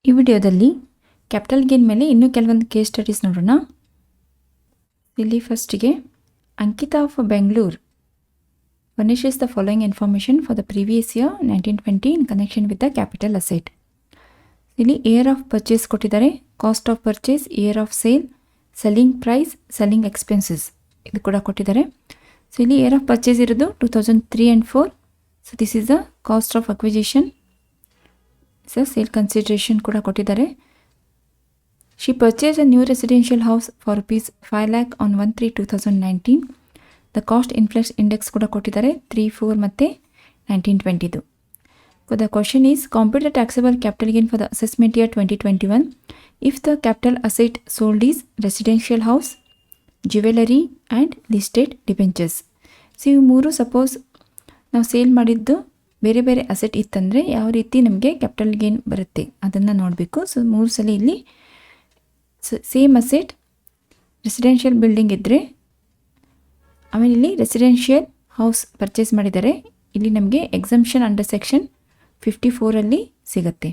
ಈ ವಿಡಿಯೋದಲ್ಲಿ capital gain ಮೇಲೆ ಇನ್ನೂ ಕೆಲವೊಂದು ಕೇಸ್ ಸ್ಟಡೀಸ್ ನೋಡೋಣ. ಇಲ್ಲಿ ಫಸ್ಟಿಗೆ Ankita of Bengaluru furnishes the following information for the previous year 1920 in connection with the capital asset. ಇಲ್ಲಿ ಇಯರ್ ಆಫ್ ಪರ್ಚೇಸ್ ಕೊಟ್ಟಿದ್ದಾರೆ, cost of purchase, year of sale, selling price, selling expenses ಇದು ಕೂಡ ಕೊಟ್ಟಿದ್ದಾರೆ. ಸೊ ಇಲ್ಲಿ year of purchase ಇರೋದು 2003 and 4. So this is the cost of acquisition. So sale consideration ಕೂಡ ಕೊಟ್ಟಿದ್ದಾರೆ. She purchase a new residential house for ₹5 lakh on 1/3/2019. The cost inflation index ಕೂಡ ಕೊಟ್ಟಿದ್ದಾರೆ 3, 4 ಮತ್ತು 1920. So the question is, compute the taxable capital gain for the assessment year 2021 if the capital asset sold is residential house, jewelry and listed debentures. So ಇವು ಮೂರು suppose ನಾವು sale ಮಾಡಿದ್ದು ಬೇರೆ ಬೇರೆ asset ಇತ್ತಂದರೆ ಯಾವ ರೀತಿ ನಮಗೆ ಕ್ಯಾಪಿಟಲ್ ಗೇನ್ ಬರುತ್ತೆ ಅದನ್ನು ನೋಡಬೇಕು. ಸೊ 3 ಸಲ ಇಲ್ಲಿ ಸೇಮ್ ಅಸೆಟ್ ರೆಸಿಡೆನ್ಷಿಯಲ್ ಬಿಲ್ಡಿಂಗ್ ಇದ್ದರೆ, ಆಮೇಲೆ ಇಲ್ಲಿ ರೆಸಿಡೆನ್ಷಿಯಲ್ ಹೌಸ್ ಪರ್ಚೇಸ್ ಮಾಡಿದ್ದಾರೆ, ಇಲ್ಲಿ ನಮಗೆ ಎಕ್ಸಂಪ್ಷನ್ ಅಂಡರ್ ಸೆಕ್ಷನ್ 54 ಸಿಗುತ್ತೆ.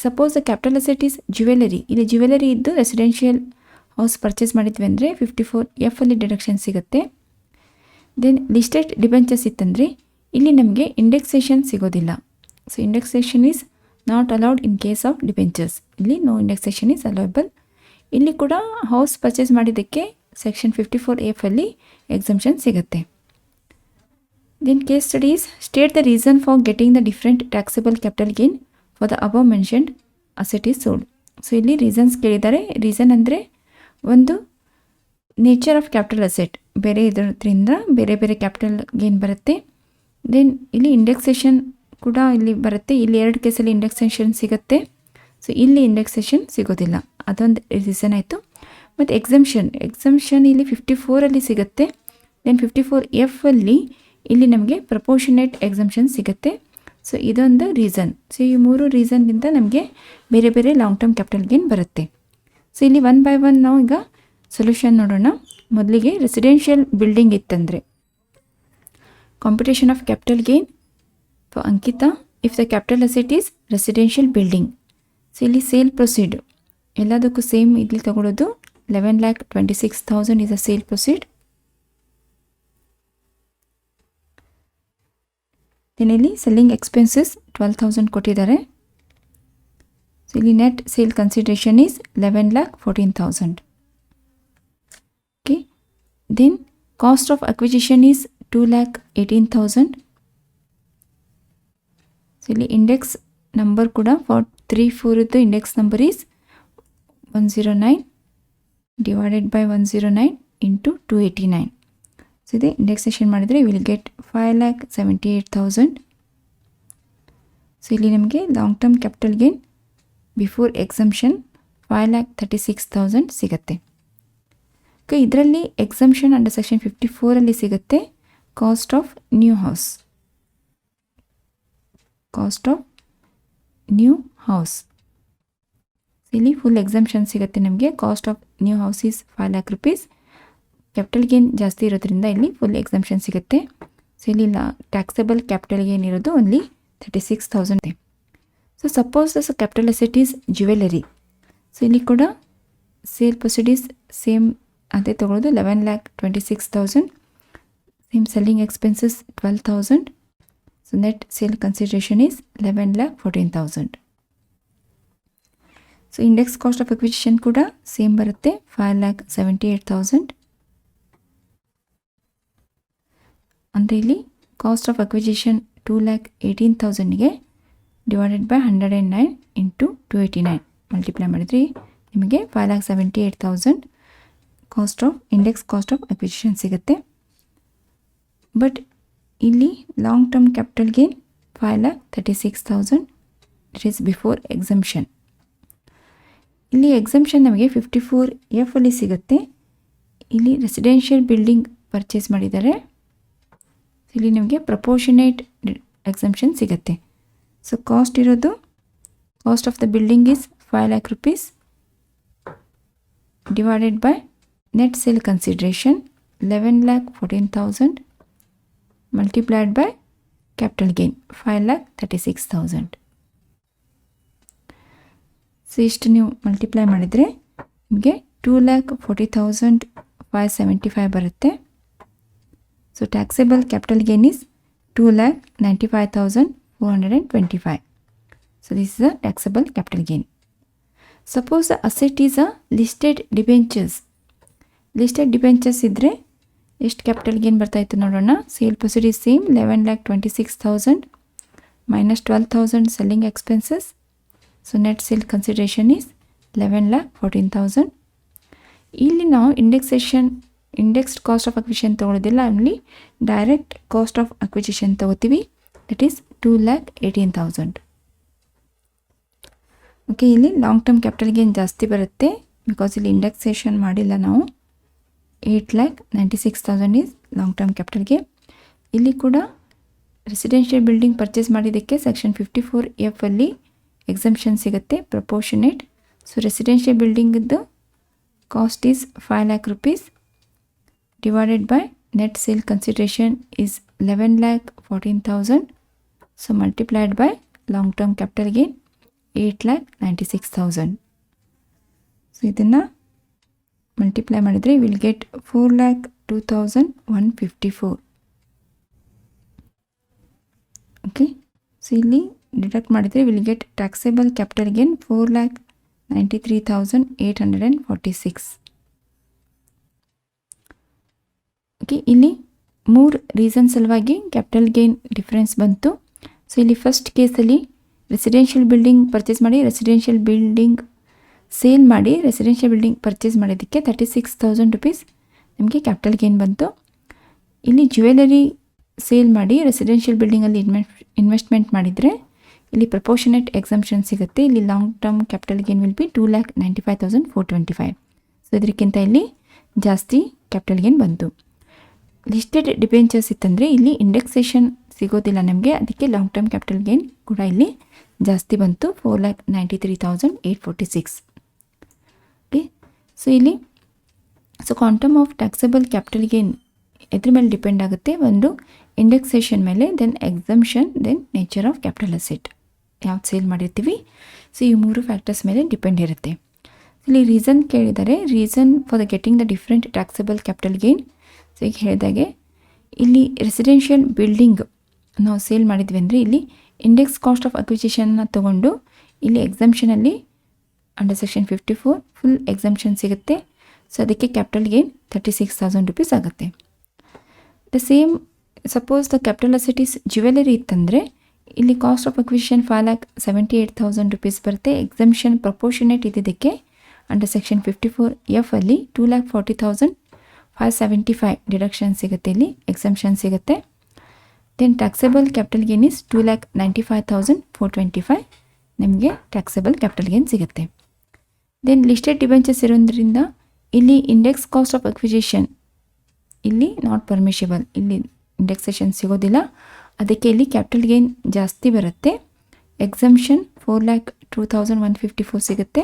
Suppose the capital asset is jewellery, ಇಲ್ಲಿ ಜ್ಯುವೆಲರಿ ಇದ್ದು ರೆಸಿಡೆನ್ಷಿಯಲ್ ಹೌಸ್ ಪರ್ಚೇಸ್ ಮಾಡಿದ್ವಿ ಅಂದರೆ 54F ಡಿಡಕ್ಷನ್ ಸಿಗುತ್ತೆ. ದೆನ್ ಲಿಸ್ಟೆಡ್ ಡಿಬೆಂಚರ್ಸ್ ಇತ್ತಂದರೆ ಇಲ್ಲಿ ನಮಗೆ ಇಂಡೆಕ್ಸೇಷನ್ ಸಿಗೋದಿಲ್ಲ. So indexation is not allowed in case of debentures, ಇಲ್ಲಿ ನೋ ಇಂಡೆಕ್ಸೇಷನ್ ಈಸ್ ಅಲೌಯಬಲ್. ಇಲ್ಲಿ ಕೂಡ ಹೌಸ್ ಪರ್ಚೇಸ್ ಮಾಡಿದ್ದಕ್ಕೆ ಸೆಕ್ಷನ್ 54F ಎಕ್ಸಂಪ್ಷನ್ ಸಿಗುತ್ತೆ. Then case studies state the reason for getting the different taxable capital gain for the above mentioned asset is sold. So ಇಲ್ಲಿ reasons ಕೇಳಿದ್ದಾರೆ. Reason ಅಂದರೆ ಒಂದು nature of capital asset ಬೇರೆ ಇದರಿಂದ ಬೇರೆ ಬೇರೆ ಕ್ಯಾಪಿಟಲ್ ಗೇನ್ ಬರುತ್ತೆ. ದೆನ್ ಇಲ್ಲಿ ಇಂಡೆಕ್ಸೇಷನ್ ಕೂಡ ಇಲ್ಲಿ ಬರುತ್ತೆ, ಇಲ್ಲಿ 2 ಕೇಸಲ್ಲಿ ಇಂಡೆಕ್ಸೇಷನ್ ಸಿಗುತ್ತೆ. ಸೊ ಇಲ್ಲಿ ಇಂಡೆಕ್ಸೇಷನ್ ಸಿಗೋದಿಲ್ಲ, ಅದೊಂದು ರೀಸನ್ ಆಯಿತು. ಮತ್ತು ಎಕ್ಸಂಪ್ಷನ್ ಇಲ್ಲಿ 54 ಸಿಗುತ್ತೆ. ದೆನ್ 54F ಇಲ್ಲಿ ನಮಗೆ ಪ್ರಪೋರ್ಷನೇಟ್ ಎಕ್ಸಂಪ್ಷನ್ ಸಿಗುತ್ತೆ. ಸೊ ಇದೊಂದು ರೀಸನ್. ಸೊ ಈ 3 ರೀಸನ್ನಿಂದ ನಮಗೆ ಬೇರೆ ಬೇರೆ ಲಾಂಗ್ ಟರ್ಮ್ ಕ್ಯಾಪಿಟಲ್ ಗೇನ್ ಬರುತ್ತೆ. ಸೊ ಇಲ್ಲಿ 1 by 1 ನಾವು ಈಗ ಸೊಲ್ಯೂಷನ್ ನೋಡೋಣ. ಮೊದಲಿಗೆ ರೆಸಿಡೆನ್ಷಿಯಲ್ ಬಿಲ್ಡಿಂಗ್ ಇತ್ತಂದರೆ computation of capital gain for Ankita if the capital asset is residential building. So ಇಲ್ಲಿ ಸೇಲ್ ಪ್ರೊಸೀಡ್ ಎಲ್ಲದಕ್ಕೂ ಸೇಮ್ ಇಲ್ಲಿ ತಗೊಳ್ಳೋದು 11,26,000 is a sale proceed. then ಇಲ್ಲಿ ಸೆಲ್ಲಿಂಗ್ ಎಕ್ಸ್ಪೆನ್ಸಸ್ 12,000 ಕೊಟ್ಟಿದ್ದಾರೆ. ಸೊ ಇಲ್ಲಿ net sale consideration is 11,14,000. Okay, then cost of acquisition is 2,18,000. So ಇಲ್ಲಿ index number ಕೂಡ for 3, 4 index number is 109 divided by 109 into 289. So ಇದೆ indexation ಮಾಡಿದರೆ will get 5,78,000. So ಇಲ್ಲಿ ನಮಗೆ long term capital gain before exemption 5,36,000 ಸಿಗುತ್ತೆ. Okay, ಇದರಲ್ಲಿ exemption under section 54 ಸಿಗುತ್ತೆ cost of new house. ಇಲ್ಲಿ ಫುಲ್ ಎಕ್ಸಂಪ್ಷನ್ ಸಿಗುತ್ತೆ ನಮಗೆ. Cost of new house is 5 lakh rupees. Capital gain ಜಾಸ್ತಿ ಇರೋದ್ರಿಂದ ಇಲ್ಲಿ ಫುಲ್ ಎಕ್ಸಂಪ್ಷನ್ ಸಿಗುತ್ತೆ. ಸೊ ಇಲ್ಲಿ ಟ್ಯಾಕ್ಸಬಲ್ ಕ್ಯಾಪಿಟಲ್ ಗೇನ್ ಇರೋದು only 36,000. So suppose the capital asset is jewellery. So ಇಲ್ಲಿ ಕೂಡ ಸೇಲ್ ಪ್ರೊಸೀಡೀಸ್ ಸೇಮ್ ಅದೇ ತೊಗೊಳ್ಳೋದು 11,26,000. Same selling expenses 12,000. So net sale consideration is 11,14,000. So index cost of acquisition ಕೂಡ same ಬರುತ್ತೆ 5,78,000. ಅಂದರೆ ಇಲ್ಲಿ ಕಾಸ್ಟ್ ಆಫ್ ಅಕ್ವಿಸಿಷನ್ 2,18,000ಗೆ ಡಿವೈಡೆಡ್ ಬೈ 109 ಇಂಟು 289 ಮಲ್ಟಿಪ್ಲೈ ಮಾಡಿದ್ರಿ ನಿಮಗೆ 5,78,000 ಇಂಡೆಕ್ಸ್ ಕಾಸ್ಟ್ ಆಫ್ ಅಕ್ವಿಸಿಷನ್ ಸಿಗುತ್ತೆ. ಬಟ್ ಇಲ್ಲಿ long term capital gain 5,36,000 it is before exemption. ಇಲ್ಲಿ ಎಕ್ಸಂಪ್ಷನ್ ನಮಗೆ 54F ಸಿಗುತ್ತೆ. ಇಲ್ಲಿ ರೆಸಿಡೆನ್ಷಿಯಲ್ ಬಿಲ್ಡಿಂಗ್ ಪರ್ಚೇಸ್ ಮಾಡಿದ್ದಾರೆ, ಇಲ್ಲಿ ನಿಮಗೆ ಪ್ರಪೋರ್ಷನೇಟ್ ಎಕ್ಸಂಪ್ಷನ್ ಸಿಗುತ್ತೆ. ಸೊ ಕಾಸ್ಟ್ ಇರೋದು cost of the building is 5 lakh rupees divided by net sale consideration 11,14,000 multiplied by capital gain 5,36,000. So ಇಷ್ಟು ನೀವು ಮಲ್ಟಿಪ್ಲೈ ಮಾಡಿದರೆ ನಿಮಗೆ 2,40,575 ಬರುತ್ತೆ. So taxable capital gain is 2,95,425. So this is a taxable capital gain. Suppose the asset is a listed debentures. Listed debentures ಇದ್ದರೆ ಎಷ್ಟು capital gain ಬರ್ತಾಯಿತ್ತು ನೋಡೋಣ. Sale proceed is same 11,26,000 minus 12,000 selling expenses. So net sale consideration is 11,14,000. ಇಲ್ಲಿ ನಾವು indexed cost of acquisition ತೊಗೊಳೋದಿಲ್ಲ, ಅಲ್ಲಿ direct cost of acquisition ತೊಗೋತೀವಿ. That is 2,18,000. Okay, ಇಲ್ಲಿ ಲಾಂಗ್ ಟರ್ಮ್ ಕ್ಯಾಪಿಟಲ್ ಗೇನ್ ಜಾಸ್ತಿ ಬರುತ್ತೆ ಬಿಕಾಸ್ ಇಲ್ಲಿ ಇಂಡೆಕ್ಸೇಷನ್ ಮಾಡಿಲ್ಲ ನಾವು. 8,96,000 is long term capital gain. ಇಲ್ಲಿ ಕೂಡ ರೆಸಿಡೆನ್ಷಿಯಲ್ ಬಿಲ್ಡಿಂಗ್ ಪರ್ಚೇಸ್ ಮಾಡಿದ್ದಕ್ಕೆ ಸೆಕ್ಷನ್ 54F ಅಲ್ಲಿ ಎಕ್ಸಂಪ್ಷನ್ ಸಿಗುತ್ತೆ ಪ್ರಪೋರ್ಷನೇಟ್. ಸೊ ರೆಸಿಡೆನ್ಷಿಯಲ್ ಬಿಲ್ಡಿಂಗ್ದು cost is 5 lakh rupees divided by net sale consideration is 11,14,000. So multiplied by long term capital gain 8,96,000. So ಇದನ್ನು multiply ಮಾಡಿದರೆ will get 4,02,154. Okay, so ಇಲ್ಲಿ deduct ಮಾಡಿದರೆ will get taxable capital gain 4,93,846. Okay, ಇಲ್ಲಿ 3 reason ಸಲುವಾಗಿ capital gain difference ಬಂತು. So ಇಲ್ಲಿ first ಕೇಸಲ್ಲಿ residential building purchase ಮಾಡಿ ರೆಸಿಡೆನ್ಷಿಯಲ್ ಬಿಲ್ಡಿಂಗ್ ಸೇಲ್ ಮಾಡಿ ರೆಸಿಡೆನ್ಷಿಯಲ್ ಬಿಲ್ಡಿಂಗ್ ಪರ್ಚೇಸ್ ಮಾಡೋದಕ್ಕೆ 36,000 rupees ನಮಗೆ ಕ್ಯಾಪಿಟಲ್ ಗೇನ್ ಬಂತು. ಇಲ್ಲಿ ಜ್ಯುವೆಲರಿ ಸೇಲ್ ಮಾಡಿ ರೆಸಿಡೆನ್ಷಿಯಲ್ ಬಿಲ್ಡಿಂಗಲ್ಲಿ ಇನ್ವೆಸ್ಟ್ಮೆಂಟ್ ಮಾಡಿದರೆ ಇಲ್ಲಿ ಪ್ರಪೋರ್ಷನೇಟ್ ಎಕ್ಸಂಪ್ಷನ್ ಸಿಗುತ್ತೆ. ಇಲ್ಲಿ long term capital gain will be 2,95,425. So ಇದಕ್ಕಿಂತ ಇಲ್ಲಿ ಜಾಸ್ತಿ ಕ್ಯಾಪಿಟಲ್ ಗೇನ್ ಬಂತು. ಲಿಸ್ಟೆಡ್ ಡಿಬೆಂಚರ್ಸ್ ಇತ್ತಂದರೆ ಇಲ್ಲಿ ಇಂಡೆಕ್ಸೇಷನ್ ಸಿಗೋದಿಲ್ಲ ನಮಗೆ, ಅದಕ್ಕೆ ಲಾಂಗ್ ಟರ್ಮ್ ಕ್ಯಾಪಿಟಲ್ ಗೇನ್ ಕೂಡ ಇಲ್ಲಿ ಜಾಸ್ತಿ ಬಂತು 4,93,846. ಓಕೆ, ಸೊ ಇಲ್ಲಿ quantum of taxable capital gain ಎದ್ರ ಮೇಲೆ ಡಿಪೆಂಡ್ ಆಗುತ್ತೆ. ಒಂದು ಇಂಡೆಕ್ಸೇಷನ್ ಮೇಲೆ, then exemption, then nature of capital asset ಯಾವ್ದು ಸೇಲ್ ಮಾಡಿರ್ತೀವಿ. ಸೊ ಈ 3 ಫ್ಯಾಕ್ಟರ್ಸ್ ಮೇಲೆ ಡಿಪೆಂಡ್ ಇರುತ್ತೆ. ಇಲ್ಲಿ ರೀಸನ್ ಕೇಳಿದ್ದಾರೆ, reason for the getting the different taxable capital gain. So ಈಗ ಹೇಳಿದಾಗೆ ಇಲ್ಲಿ ರೆಸಿಡೆನ್ಷಿಯಲ್ ಬಿಲ್ಡಿಂಗ್ ನಾವು ಸೇಲ್ ಮಾಡಿದ್ವಿ ಅಂದರೆ ಇಲ್ಲಿ ಇಂಡೆಕ್ಸ್ ಕಾಸ್ಟ್ ಆಫ್ ಅಕ್ವಿಜಿಷನ್ನ ತೊಗೊಂಡು ಇಲ್ಲಿ ಎಕ್ಸಂಪ್ಷನಲ್ಲಿ ಅಂಡರ್ ಸೆಕ್ಷನ್ 54 ಫುಲ್ ಎಕ್ಸಂಪ್ಷನ್ ಸಿಗುತ್ತೆ. ಸೊ ಅದಕ್ಕೆ ಕ್ಯಾಪಿಟಲ್ ಗೇನ್ 36,000 rupees ಆಗುತ್ತೆ. The same suppose the capital asset is jewellery ಇತ್ತಂದರೆ ಇಲ್ಲಿ ಕಾಸ್ಟ್ ಆಫ್ ಅಕ್ವಿಜಿಷನ್ 5,78,000 rupees ಬರುತ್ತೆ. ಎಕ್ಸಂಪ್ಷನ್ ಪ್ರಪೋರ್ಷನೇಟ್ ಇದ್ದಿದ್ದಕ್ಕೆ ಅಂಡರ್ ಸೆಕ್ಷನ್ 54F ಅಲ್ಲಿ 2,40,575 ಡಿಡಕ್ಷನ್ ಸಿಗುತ್ತೆ, ಇಲ್ಲಿ ಎಕ್ಸಂಪ್ಷನ್ ಸಿಗುತ್ತೆ. Then taxable capital gain is 2,95,425 ನಿಮಗೆ ಟ್ಯಾಕ್ಸೇಬಲ್ ಕ್ಯಾಪಿಟಲ್ ಗೇನ್ ಸಿಗುತ್ತೆ. ದೆನ್ ಲಿಸ್ಟೆಡ್ ಡಿಬೆಂಚರ್ಸ್ ಇರೋದ್ರಿಂದ ಇಲ್ಲಿ ಇಂಡೆಕ್ಸ್ ಕಾಸ್ಟ್ ಆಫ್ ಅಕ್ವಿಜಿಷನ್ ಇಲ್ಲಿ ನಾಟ್ ಪರ್ಮಿಷಬಲ್, ಇಲ್ಲಿ ಇಂಡೆಕ್ಸೇಷನ್ ಸಿಗೋದಿಲ್ಲ, ಅದಕ್ಕೆ ಇಲ್ಲಿ ಕ್ಯಾಪಿಟಲ್ ಗೇನ್ ಜಾಸ್ತಿ ಬರುತ್ತೆ. ಎಕ್ಸಂಪ್ಷನ್ 4,02,154 ಸಿಗುತ್ತೆ.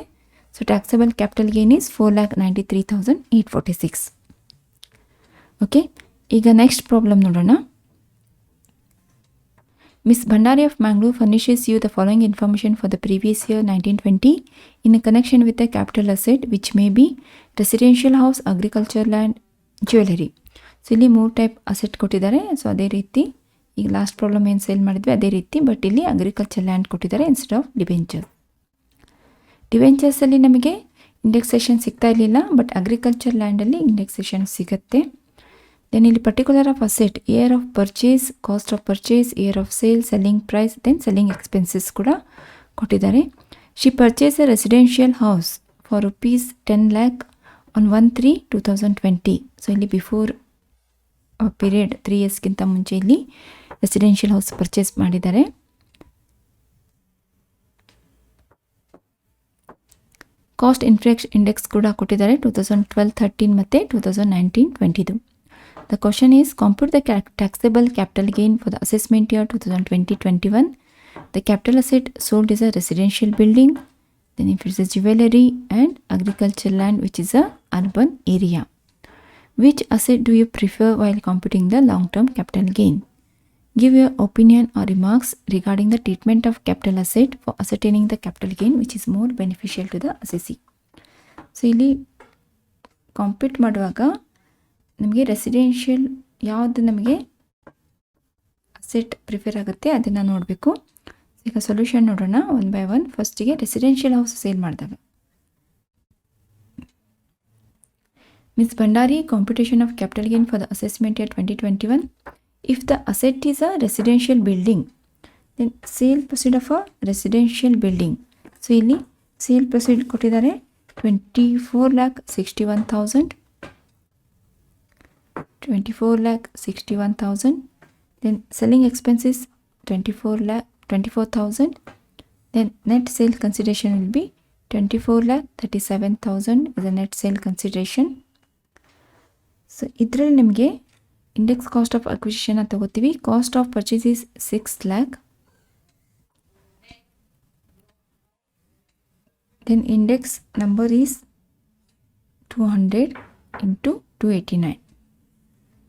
So taxable capital gain is 4,93,846. Okay, ಈಗ ನೆಕ್ಸ್ಟ್ ಪ್ರಾಬ್ಲಮ್ ನೋಡೋಣ. Ms. Bhandari of Mangalore furnishes you the following information for the previous year 1920 in a connection with a capital asset which may be residential house, agriculture land, jewelry. So ಇಲ್ಲಿ 3 type asset ಕೊಟ್ಟಿದ್ದಾರೆ. So ಅದೇ ರೀತಿ ಈಗ last problem ಏನು sale ಮಾಡಿದ್ವಿ ಅದೇ ರೀತಿ, but ಇಲ್ಲಿ ಅಗ್ರಿಕಲ್ಚರ್ ಲ್ಯಾಂಡ್ ಕೊಟ್ಟಿದ್ದಾರೆ ಇನ್ಸ್ಟೆಡ್ ಆಫ್ ಡಿಬೆಂಚರ್. ಡಿಬೆಂಚರ್ಸಲ್ಲಿ ನಮಗೆ ಇಂಡೆಕ್ಸೇಷನ್ ಸಿಗ್ತಾ ಇರಲಿಲ್ಲ, ಬಟ್ ಅಗ್ರಿಕಲ್ಚರ್ ಲ್ಯಾಂಡಲ್ಲಿ ಇಂಡೆಕ್ಸೇಷನ್ ಸಿಗುತ್ತೆ. ದೆನ್ ಇಲ್ಲಿ particular of asset, year of purchase, cost of purchase, year of sale, selling price, then selling expenses ಕೂಡ ಕೊಟ್ಟಿದ್ದಾರೆ. She purchase a residential house for ₹10 lakh on 1/3/2020. So ಇಲ್ಲಿ before period 3 yearsಗಿಂತ ಮುಂಚೆ ಇಲ್ಲಿ residential house purchase ಮಾಡಿದ್ದಾರೆ. Cost index ಕೂಡ ಕೊಟ್ಟಿದ್ದಾರೆ 2012-13 ಮತ್ತು 2019-20. The question is, compute the taxable capital gain for the assessment year 2020-21. The capital asset sold is a residential building, then if it's a jewelry and agricultural land which is a urban area. Which asset do you prefer while computing the long term capital gain? Give your opinion or remarks regarding the treatment of capital asset for ascertaining the capital gain which is more beneficial to the assessee. So ಇಲ್ಲಿ compute ಮಾಡುವಾಗ ನಮಗೆ residential ಯಾವುದು ನಮಗೆ asset prefer ಆಗುತ್ತೆ ಅದನ್ನು ನೋಡಬೇಕು. ಈಗ solution ನೋಡೋಣ ಒನ್ ಬೈ ಒನ್. ಫಸ್ಟಿಗೆ ರೆಸಿಡೆನ್ಷಿಯಲ್ ಹೌಸ್ ಸೇಲ್ ಮಾಡಿದಾಗ Ms. Bhandari, computation of capital gain for the assessment year 2021. If the asset is a residential building, then sale proceed of a residential building. So, ಇಲ್ಲಿ sale proceed ಕೊಟ್ಟಿದ್ದಾರೆ 24,61,000. 24,61,000. Then selling expenses 24,000. Then net sale consideration will be 24,37,000 is the net sale consideration. So ಇದರಲ್ಲಿ ನಿಮಗೆ index cost of acquisition ಅಂತ ತಗೋತೀವಿ. Cost of purchase is 6 lakh. Then index number is 200 into 289.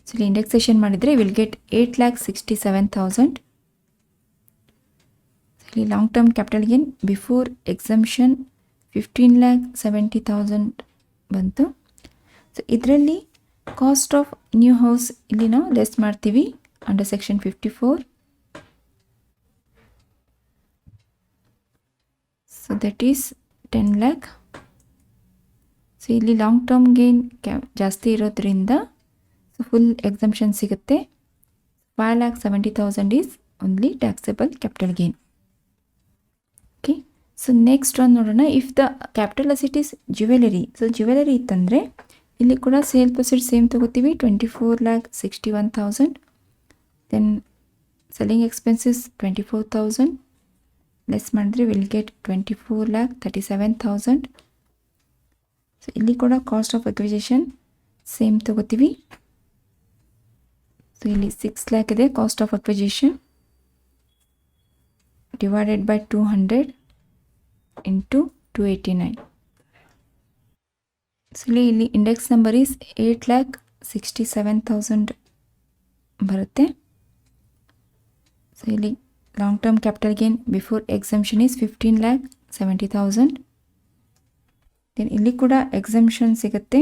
So ಇಲ್ಲಿ indexation ಮಾಡಿದರೆ will get 8,67,000. ಇಲ್ಲಿ long term capital gain before exemption 15,70,000 ಬಂತು. So ಇದರಲ್ಲಿ cost of new house ಇಲ್ಲಿ ನಾವು ಲೆಸ್ ಮಾಡ್ತೀವಿ under section 54. So that is 10 lakh. So ಇಲ್ಲಿ long term gain ಜಾಸ್ತಿ ಇರೋದ್ರಿಂದ ಸೊ ಫುಲ್ ಎಕ್ಸಂಪ್ಷನ್ ಸಿಗುತ್ತೆ. 5,70,000 is only taxable capital gain. Okay, so next ಒಂದು ನೋಡೋಣ. If the capital asset is jewellery. So jewellery ಇತ್ತಂದರೆ ಇಲ್ಲಿ ಕೂಡ ಸೇಲ್ ಪ್ರೊಸೀಡ್ ಸೇಮ್ ತೊಗೋತೀವಿ 24,61,000. ದೆನ್ ಸೆಲ್ಲಿಂಗ್ ಎಕ್ಸ್ಪೆನ್ಸಸ್ 24,000 ಲೆಸ್ ಮಾಡಿದ್ರೆ ವಿಲ್ ಗೆಟ್ 24,37,000. ಸೊ ಇಲ್ಲಿ ಕೂಡ ಕಾಸ್ಟ್ ಆಫ್ ಅಕ್ವಿಸಿಷನ್ ಸೇಮ್ ತೊಗೋತೀವಿ. ಸೊ ಇಲ್ಲಿ 6 lakh ಇದೆ cost of acquisition divided by 200 into 289. So ಇಲ್ಲಿ ಇಂಡೆಕ್ಸ್ ನಂಬರ್ ಈಸ್ 8,67,000 ಬರುತ್ತೆ. ಸೊ ಇಲ್ಲಿ long term capital gain before exemption is 15,70,000. Then ಇಲ್ಲಿ ಕೂಡ ಎಕ್ಸಂಪ್ಷನ್ ಸಿಗುತ್ತೆ,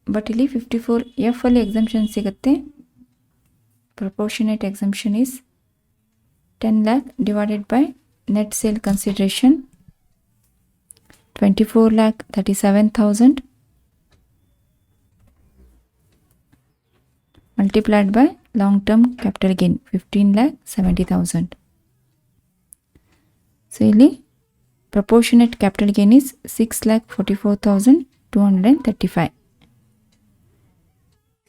ಬಟ್ ಇಲ್ಲಿ 54F ಅಲ್ಲಿ ಎಕ್ಸಂಪ್ಷನ್ ಸಿಗುತ್ತೆ. Proportionate exemption is 10 lakh divided by net sale consideration 24,37,000 multiplied by long term capital gain 15,70,000. So ಇಲ್ಲಿ proportionate capital gain is 6,44,235.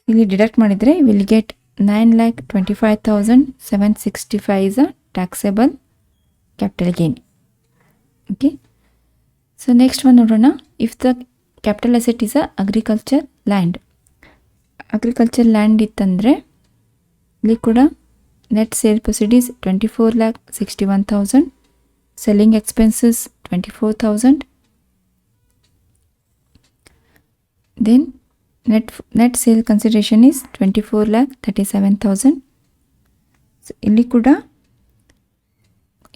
ಇಲ್ಲಿ deduct ಮಾಡಿದರೆ will get 9,25,765 is a taxable capital gain. Okay, so next ಒಂದು ನೋಡೋಣ. If the capital asset is a agriculture land. Agriculture land ಇತ್ತಂದರೆ ಇಲ್ಲಿ ಕೂಡ net sale proceed is 24,61,000. Selling expenses 24,000. Then net sale consideration is 24,37,000. So ಇಲ್ಲಿ ಕೂಡ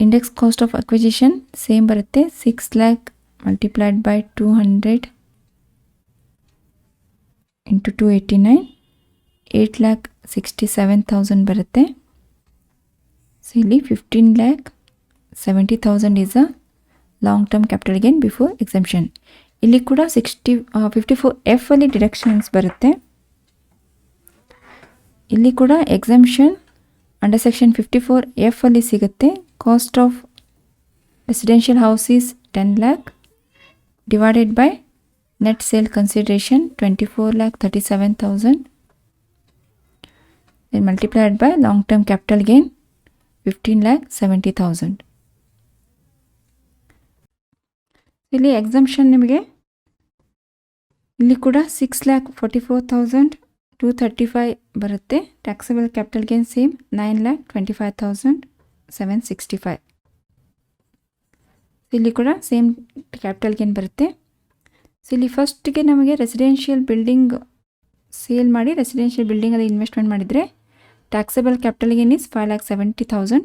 index cost of acquisition same ಬರುತ್ತೆ. 6 lakh multiplied by 200 into 289 8,67,000 ಬರುತ್ತೆ. So ಇಲ್ಲಿ 15,70,000 is a long term capital gain before exemption. ಇಲ್ಲಿ ಕೂಡ 54F ಅಲ್ಲಿ deductions ಬರುತ್ತೆ. ಇಲ್ಲಿ ಕೂಡ ಎಕ್ಸಂಪ್ಷನ್ ಅಂಡರ್ ಸೆಕ್ಷನ್ 54F ಅಲ್ಲಿ ಸಿಗುತ್ತೆ. Cost of residential house is 10 lakh divided by net sale consideration 24,37,000 then multiplied by long term capital gain 15,70,000. ಇಲ್ಲಿ exemption ನಿಮಗೆ ಇಲ್ಲಿ ಕೂಡ 6,44,235 ಬರುತ್ತೆ. Taxable capital gain same 9,25,765. ಇಲ್ಲಿ ಕೂಡ ಸೇಮ್ ಕ್ಯಾಪಿಟಲ್ ಗೇನ್ ಬರುತ್ತೆ. ಸೊ ಇಲ್ಲಿ ಫಸ್ಟ್ಗೆ ನಮಗೆ ರೆಸಿಡೆನ್ಷಿಯಲ್ ಬಿಲ್ಡಿಂಗ್ ಸೇಲ್ ಮಾಡಿ ರೆಸಿಡೆನ್ಷಿಯಲ್ ಬಿಲ್ಡಿಂಗಲ್ಲಿ ಇನ್ವೆಸ್ಟ್ಮೆಂಟ್ ಮಾಡಿದರೆ taxable capital gain is 5,70,000.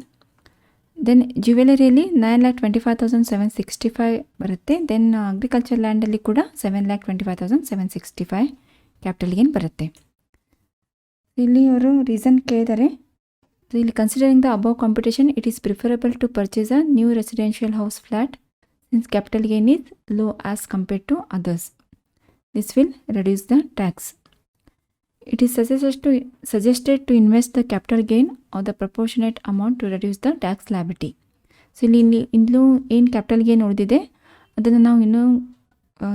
Then ಜ್ಯುವೆಲರಿಯಲ್ಲಿ 9,25,765 ಬರುತ್ತೆ. ದೆನ್ ಅಗ್ರಿಕಲ್ಚರ್ ಲ್ಯಾಂಡಲ್ಲಿ ಕೂಡ 7,25,765 ಕ್ಯಾಪಿಟಲ್ ಗೇನ್ ಬರುತ್ತೆ. ಇಲ್ಲಿ ಅವರು ರೀಸನ್ ಕೇಳಿದ್ದಾರೆ. ಇಲ್ಲಿ considering the above computation it is preferable to purchase a new residential house flat since capital gain is low as compared to others. This will reduce the tax. It is suggested to invest the capital gain or the proportionate amount to reduce the tax liability. So ಇಲ್ಲೂ ಏನು capital gain ಉಳಿದಿದೆ ಅದನ್ನು ನಾವು ಇನ್ನೂ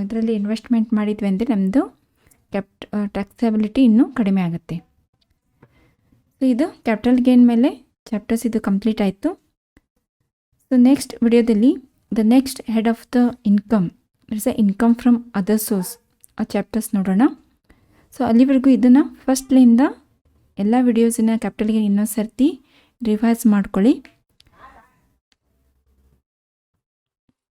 ಇದರಲ್ಲಿ investment ಮಾಡಿದ್ವಿ ಅಂದರೆ ನಮ್ಮದು ಟ್ಯಾಕ್ಸಬಿಲಿಟಿ ಇನ್ನೂ ಕಡಿಮೆ ಆಗುತ್ತೆ. ಸೊ ಇದು ಕ್ಯಾಪಿಟಲ್ ಗೇನ್ ಮೇಲೆ ಚಾಪ್ಟರ್ಸ್ ಇದು ಕಂಪ್ಲೀಟ್ ಆಯಿತು. ಸೊ ನೆಕ್ಸ್ಟ್ ವಿಡಿಯೋದಲ್ಲಿ the next head of the income it's a income from other source ಆ ಚಾಪ್ಟರ್ಸ್ ನೋಡೋಣ. ಸೊ ಅಲ್ಲಿವರೆಗೂ ಇದನ್ನು ಫಸ್ಟ್ಲಿಂದ ಎಲ್ಲ ವಿಡಿಯೋಸನ್ನ ಕ್ಯಾಪಿಟಲ್ ಗೇನ್ ಇನ್ನೊಂದು ಸರ್ತಿ ರಿವೈಸ್ ಮಾಡ್ಕೊಳ್ಳಿ.